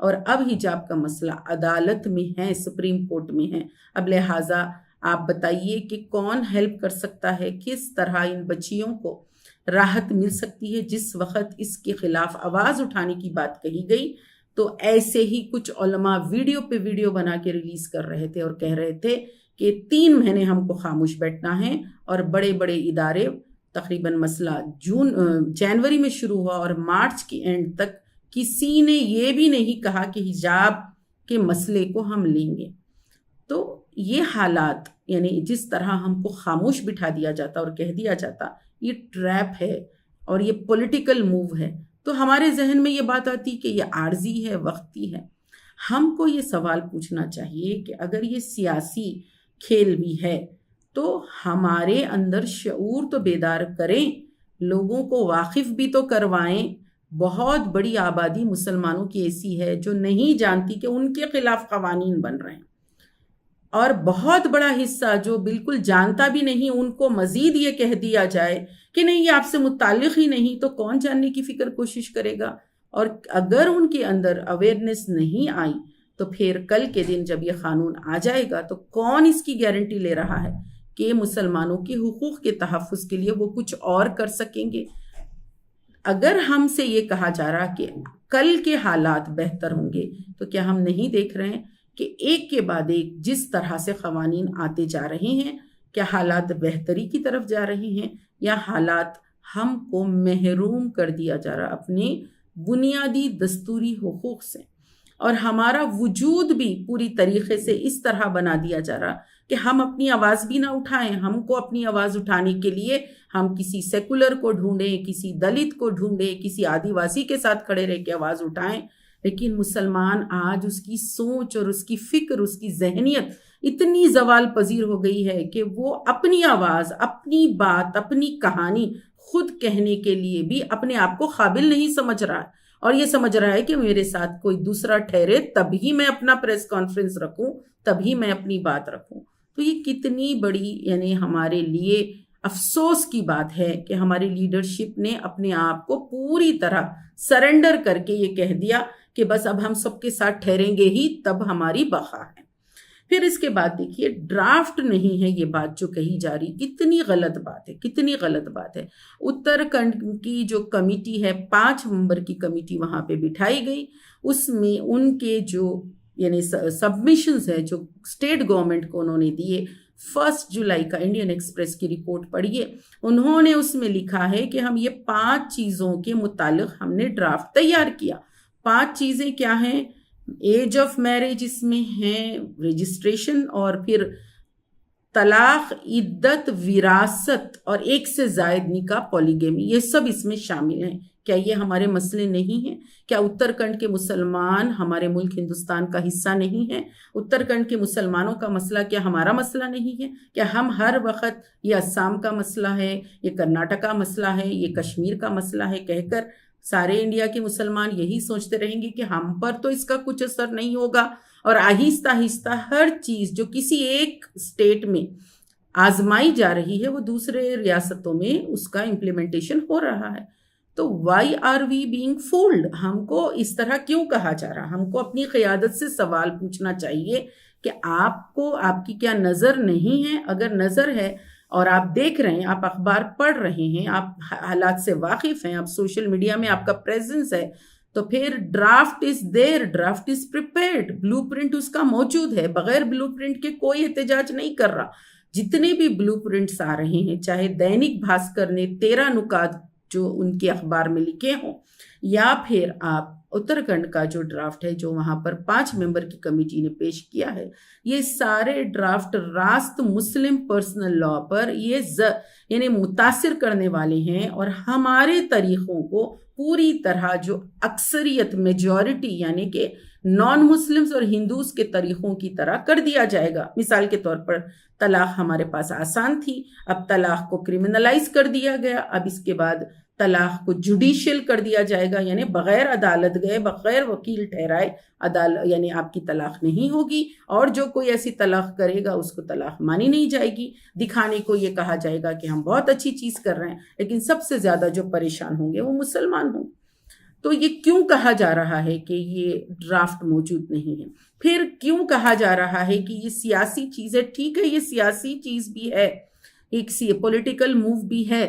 اور اب حجاب کا مسئلہ عدالت میں ہے، سپریم کورٹ میں ہے۔ اب لہٰذا آپ بتائیے کہ کون ہیلپ کر سکتا ہے، کس طرح ان بچیوں کو راحت مل سکتی ہے۔ جس وقت اس کے خلاف آواز اٹھانے کی بات کہی گئی تو ایسے ہی کچھ علماء ویڈیو پہ ویڈیو بنا کے ریلیز کر رہے تھے اور کہہ رہے تھے کہ 3 مہینے ہم کو خاموش بیٹھنا ہے، اور بڑے بڑے ادارے تقریباً مسئلہ جنوری میں شروع ہوا اور مارچ کی اینڈ تک کسی نے یہ بھی نہیں کہا کہ حجاب کے مسئلے کو ہم لیں گے۔ تو یہ حالات، یعنی جس طرح ہم کو خاموش بٹھا دیا جاتا اور کہہ دیا جاتا یہ ٹریپ ہے اور یہ پولیٹیکل موو ہے، تو ہمارے ذہن میں یہ بات آتی کہ یہ عارضی ہے، وقتی ہے۔ ہم کو یہ سوال پوچھنا چاہیے کہ اگر یہ سیاسی کھیل بھی ہے تو ہمارے اندر شعور تو بیدار کریں، لوگوں کو واقف بھی تو کروائیں۔ بہت بڑی آبادی مسلمانوں کی ایسی ہے جو نہیں جانتی کہ ان کے خلاف قوانین بن رہے ہیں، اور بہت بڑا حصہ جو بالکل جانتا بھی نہیں، ان کو مزید یہ کہہ دیا جائے کہ نہیں یہ آپ سے متعلق ہی نہیں، تو کون جاننے کی فکر کوشش کرے گا؟ اور اگر ان کے اندر اویئرنیس نہیں آئی تو پھر کل کے دن جب یہ قانون آ جائے گا تو کون اس کی گارنٹی لے رہا ہے کہ مسلمانوں کے حقوق کے تحفظ کے لیے وہ کچھ اور کر سکیں گے؟ اگر ہم سے یہ کہا جا رہا کہ کل کے حالات بہتر ہوں گے، تو کیا ہم نہیں دیکھ رہے ہیں کہ ایک کے بعد ایک جس طرح سے قوانین آتے جا رہے ہیں، کیا حالات بہتری کی طرف جا رہے ہیں یا حالات ہم کو محروم کر دیا جا رہا اپنے بنیادی دستوری حقوق سے، اور ہمارا وجود بھی پوری طریقے سے اس طرح بنا دیا جا رہا کہ ہم اپنی آواز بھی نہ اٹھائیں۔ ہم کو اپنی آواز اٹھانے کے لیے ہم کسی سیکولر کو ڈھونڈیں، کسی دلت کو ڈھونڈیں، کسی آدیواسی کے ساتھ کھڑے رہ کے آواز اٹھائیں، لیکن مسلمان آج اس کی سوچ اور اس کی فکر، اس کی ذہنیت اتنی زوال پذیر ہو گئی ہے کہ وہ اپنی آواز، اپنی بات، اپنی کہانی خود کہنے کے لیے بھی اپنے آپ کو قابل نہیں سمجھ رہا ہے، اور یہ سمجھ رہا ہے کہ میرے ساتھ کوئی دوسرا ٹھہرے تبھی میں اپنا پریس کانفرنس رکھوں، تبھی میں اپنی بات رکھوں۔ تو یہ کتنی بڑی یعنی ہمارے لیے افسوس کی بات ہے کہ ہماری لیڈرشپ نے اپنے آپ کو پوری طرح سرنڈر کر کے یہ کہہ دیا کہ بس اب ہم سب کے ساتھ ٹھہریں گے ہی تب ہماری بقا ہے۔ پھر اس کے بعد دیکھیے ڈرافٹ نہیں ہے، یہ بات جو کہی جا رہی کتنی غلط بات ہے، کتنی غلط بات ہے۔ اتراکھنڈ کی جو کمیٹی ہے، 5 ممبر کی کمیٹی وہاں پہ بٹھائی گئی، اس میں ان کے جو یعنی سبمیشنز ہیں جو اسٹیٹ گورنمنٹ کو انہوں نے دیے، 1 جولائی کا انڈین ایکسپریس کی رپورٹ پڑھیے، انہوں نے اس میں لکھا ہے کہ ہم یہ 5 چیزوں کے متعلق ہم نے ڈرافٹ تیار کیا۔ 5 چیزیں کیا ہیں؟ ایج آف میرج اس میں ہے، رجسٹریشن، اور پھر طلاق، عدت، وراثت، اور 1 سے زائد نکاح، پولیگیمی، یہ سب اس میں شامل ہیں۔ کیا یہ ہمارے مسئلے نہیں ہیں؟ کیا اتراکھنڈ کے مسلمان ہمارے ملک ہندوستان کا حصہ نہیں ہیں؟ اتراکھنڈ کے مسلمانوں کا مسئلہ کیا ہمارا مسئلہ نہیں ہے؟ کیا ہم ہر وقت یہ آسام کا مسئلہ ہے، یہ کرناٹک کا مسئلہ ہے، یہ کشمیر کا مسئلہ ہے کہہ کر سارے انڈیا کے مسلمان یہی سوچتے رہیں گے کہ ہم پر تو اس کا کچھ اثر نہیں ہوگا، اور آہستہ آہستہ ہر چیز جو کسی ایک اسٹیٹ میں آزمائی جا رہی ہے وہ دوسرے ریاستوں میں اس کا امپلیمنٹیشن ہو رہا ہے۔ تو why are we being fold? ہم کو اس طرح کیوں کہا جا رہا؟ ہم کو اپنی قیادت سے سوال پوچھنا چاہیے کہ آپ کو آپ کی کیا نظر نہیں ہے؟ اگر نظر ہے اور آپ دیکھ رہے ہیں، آپ اخبار پڑھ رہے ہیں، آپ حالات سے واقف ہیں، آپ سوشل میڈیا میں آپ کا پریزنس ہے، تو پھر draft is there, draft is prepared, blue print اس کا موجود ہے، بغیر بلو پرنٹ کے کوئی احتجاج نہیں کر رہا۔ جتنے بھی بلو پرنٹس آ رہے ہیں، چاہے دینک بھاسکر نے 13 نکات جو ان کے اخبار میں لکھے ہوں، یا پھر آپ اتراکھنڈ کا جو ڈرافٹ ہے جو وہاں پر 5 ممبر کی کمیٹی نے پیش کیا ہے، یہ سارے ڈرافٹ راست مسلم پرسنل لا پر یہ یعنی متاثر کرنے والے ہیں، اور ہمارے طریقوں کو پوری طرح جو اکثریت میجورٹی یعنی کہ نان مسلمز اور ہندوز کے طریقوں کی طرح کر دیا جائے گا۔ مثال کے طور پر طلاق ہمارے پاس آسان تھی، اب طلاق کو کرمنلائز کر دیا گیا، اب اس کے بعد طلاق کو جوڈیشل کر دیا جائے گا، یعنی بغیر عدالت گئے، بغیر وکیل ٹھہرائے یعنی آپ کی طلاق نہیں ہوگی، اور جو کوئی ایسی طلاق کرے گا اس کو طلاق مانی نہیں جائے گی۔ دکھانے کو یہ کہا جائے گا کہ ہم بہت اچھی چیز کر رہے ہیں، لیکن سب سے زیادہ جو پریشان ہوں گے وہ مسلمان ہوں گے۔ تو یہ کیوں کہا جا رہا ہے کہ یہ ڈرافٹ موجود نہیں ہے؟ پھر کیوں کہا جا رہا ہے کہ یہ سیاسی چیز ہے؟ ٹھیک ہے، یہ سیاسی چیز بھی ہے، ایک پولیٹیکل موو بھی ہے،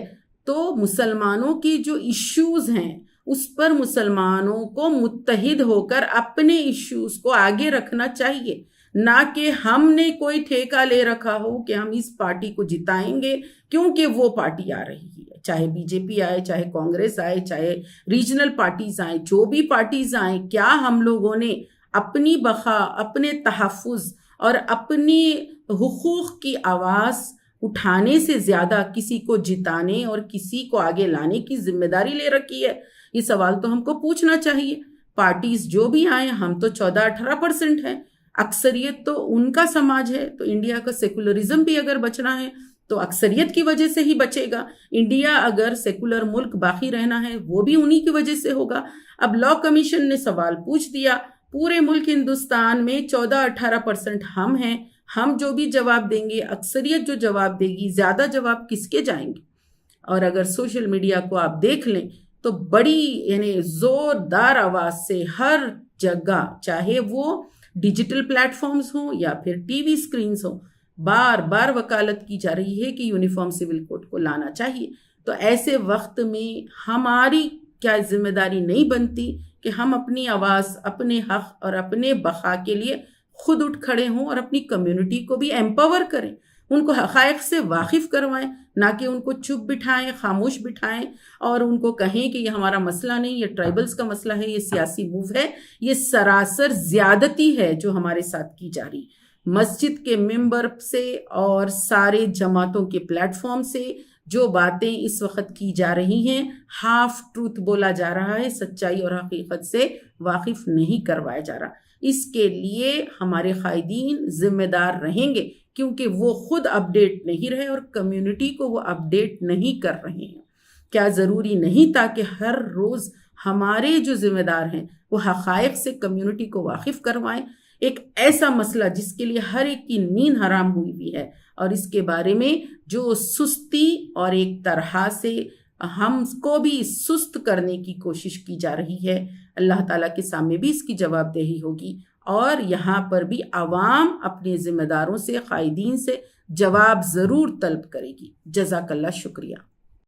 تو مسلمانوں کی جو ایشوز ہیں اس پر مسلمانوں کو متحد ہو کر اپنے ایشوز کو آگے رکھنا چاہیے، نہ کہ ہم نے کوئی ٹھیکہ لے رکھا ہو کہ ہم اس پارٹی کو جتائیں گے کیونکہ وہ پارٹی آ رہی ہے، چاہے بی جے پی آئے، چاہے کانگریس آئے، چاہے ریجنل پارٹیز آئیں، جو بھی پارٹیز آئیں، کیا ہم لوگوں نے اپنی بقا، اپنے تحفظ اور اپنی حقوق کی آواز اٹھانے سے زیادہ کسی کو جتانے اور کسی کو آگے لانے کی ذمہ داری لے رکھی ہے؟ یہ سوال تو ہم کو پوچھنا چاہیے۔ پارٹیز جو بھی آئیں، ہم تو 14-18% ہیں، اکثریت تو ان کا سماج ہے، تو انڈیا کا سیکولرزم بھی اگر بچنا ہے تو اکثریت کی وجہ سے ہی بچے گا۔ انڈیا اگر سیکولر ملک باقی رہنا ہے وہ بھی انہی کی وجہ سے ہوگا۔ اب لاء کمیشن نے سوال پوچھ دیا، پورے ملک ہندوستان میں 14-18% ہم ہیں، ہم جو بھی جواب دیں گے، اکثریت جو جواب دے گی، زیادہ جواب کس کے جائیں گے؟ اور اگر سوشل میڈیا کو آپ دیکھ لیں تو بڑی زوردار آواز سے ہر جگہ، چاہے وہ ڈیجیٹل پلیٹ فارمز ہوں یا پھر ٹی وی سکرینز ہوں، بار بار وکالت کی جا رہی ہے کہ یونیفارم سول کوڈ کو لانا چاہیے۔ تو ایسے وقت میں ہماری کیا ذمہ داری نہیں بنتی کہ ہم اپنی آواز، اپنے حق اور اپنے بقا کے لیے خود اٹھ کھڑے ہوں اور اپنی کمیونٹی کو بھی ایمپاور کریں، ان کو حقائق سے واقف کروائیں، نہ کہ ان کو چپ بٹھائیں، خاموش بٹھائیں اور ان کو کہیں کہ یہ ہمارا مسئلہ نہیں، یہ ٹرائبلز کا مسئلہ ہے، یہ سیاسی موو ہے۔ یہ سراسر زیادتی ہے جو ہمارے ساتھ کی جا رہی۔ مسجد کے ممبر سے اور سارے جماعتوں کے پلیٹ فارم سے جو باتیں اس وقت کی جا رہی ہیں، ہاف ٹروتھ بولا جا رہا ہے، سچائی اور حقیقت سے واقف نہیں کروایا جا رہا۔ اس کے لیے ہمارے قائدین ذمہ دار رہیں گے، کیونکہ وہ خود اپڈیٹ نہیں رہے اور کمیونٹی کو وہ اپڈیٹ نہیں کر رہے ہیں۔ کیا ضروری نہیں تاکہ ہر روز ہمارے جو ذمہ دار ہیں وہ حقائق سے کمیونٹی کو واقف کروائیں؟ ایک ایسا مسئلہ جس کے لیے ہر ایک کی نیند حرام ہوئی بھی ہے، اور اس کے بارے میں جو سستی اور ایک طرح سے ہم کو بھی سست کرنے کی کوشش کی جا رہی ہے، اللہ تعالیٰ کے سامنے بھی اس کی جواب دہی ہوگی، اور یہاں پر بھی عوام اپنے ذمہ داروں سے، قائدین سے جواب ضرور طلب کرے گی۔ جزاک اللہ، شکریہ۔